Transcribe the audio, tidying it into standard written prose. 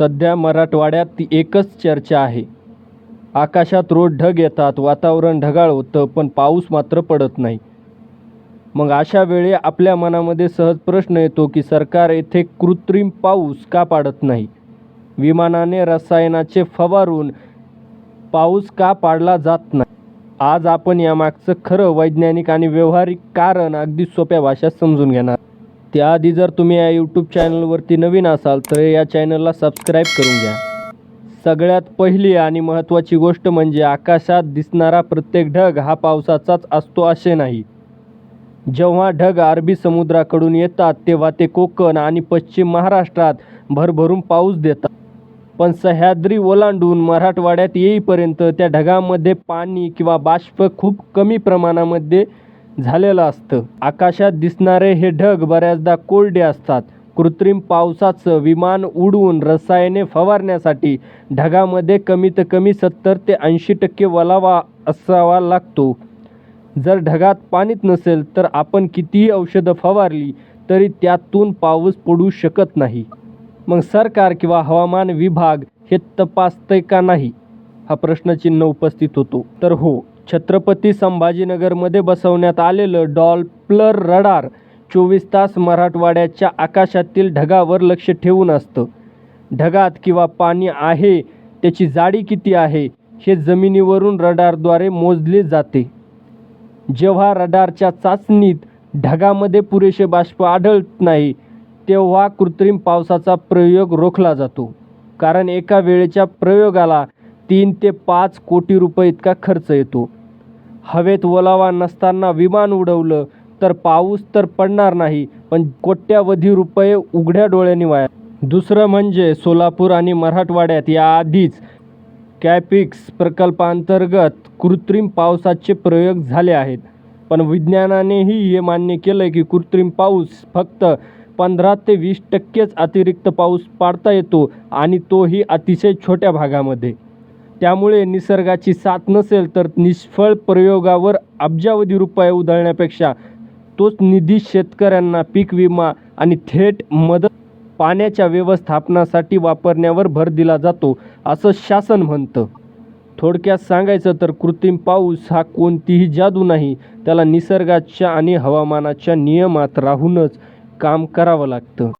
सध्या मराठवाड्यात एकच चर्चा आहे. आकाशात रोज ढग येतात, वातावरण ढगाळ होतं, पण पाऊस मात्र पडत नाही. मग अशा वेळी आपल्या मनामध्ये सहज प्रश्न येतो की सरकार येथे कृत्रिम पाऊस का पाडत नाही? विमानाने रसायनाचे फवारून पाऊस का पाडला जात नाही? आज आपण यामागचं खरं वैज्ञानिक आणि व्यावहारिक कारण अगदी सोप्या भाषेत समजून घेणार. त्याआधी जर तुम्ही या यूट्यूब चॅनलवरती नवीन असाल तर या चॅनलला सबस्क्राईब करून घ्या. सगळ्यात पहिली आणि महत्त्वाची गोष्ट म्हणजे आकाशात दिसणारा प्रत्येक ढग हा पावसाचाच असतो असे नाही. जेव्हा ढग अरबी समुद्राकडून येतात तेव्हा ते कोकण आणि पश्चिम महाराष्ट्रात भरभरून पाऊस देतात. पण सह्याद्री ओलांडून मराठवाड्यात येईपर्यंत त्या ढगांमध्ये पाणी किंवा बाष्प खूप कमी प्रमाणामध्ये झालेलं असतं. आकाशात दिसणारे हे ढग बऱ्याचदा कोरडे असतात. कृत्रिम पावसाचं विमान उडवून रसायने फवारण्यासाठी ढगामध्ये कमीत कमी 70 ते 80% ओलावा असावा लागतो. जर ढगात पाणीच नसेल तर आपण कितीही औषधं फवारली तरी त्यातून पाऊस पडू शकत नाही. मग सरकार किंवा हवामान विभाग हे तपासतंय का नाही, हा प्रश्नचिन्ह उपस्थित होतो. तर हो, छत्रपती संभाजीनगरमध्ये बसवण्यात आलेलं डॉप्लर रडार 24 तास मराठवाड्याच्या आकाशातील ढगावर लक्ष ठेवून असतं. ढगात किंवा पाणी आहे त्याची जाडी किती आहे हे जमिनीवरून रडारद्वारे मोजले जाते. जेव्हा रडारच्या चाचणीत ढगामध्ये पुरेसे बाष्प आढळत नाही तेव्हा कृत्रिम पावसाचा प्रयोग रोखला जातो. कारण एका वेळेच्या प्रयोगाला 3 ते 5 कोटी रुपये इतका खर्च येतो. हवेत ओलावा नसताना विमान उडवलं तर पाऊस तर पडणार नाही, पण कोट्यावधी रुपये उघड्या डोळ्यांनी वाया. दुसरं म्हणजे सोलापूर आणि मराठवाड्यात याआधीच कॅपिक्स प्रकल्पांतर्गत कृत्रिम पावसाचे प्रयोग झाले आहेत. पण विज्ञानानेही हे मान्य केलं की कृत्रिम पाऊस फक्त 15 ते 20% अतिरिक्त पाऊस पाडता येतो आणि तोही अतिशय छोट्या भागामध्ये. त्यामुळे निसर्गाची साथ नसेल तर निष्फळ प्रयोगावर अब्जावधी रुपये उधळण्यापेक्षा तोच निधी शेतकऱ्यांना पीक विमा आणि थेट मदत पाण्याच्या व्यवस्थापनासाठी वापरण्यावर भर दिला जातो असं शासन म्हणतं. थोडक्यात सांगायचं तर कृत्रिम पाऊस हा कोणतीही जादू नाही, त्याला निसर्गाच्या आणि हवामानाच्या नियमात राहूनच काम करावं लागतं.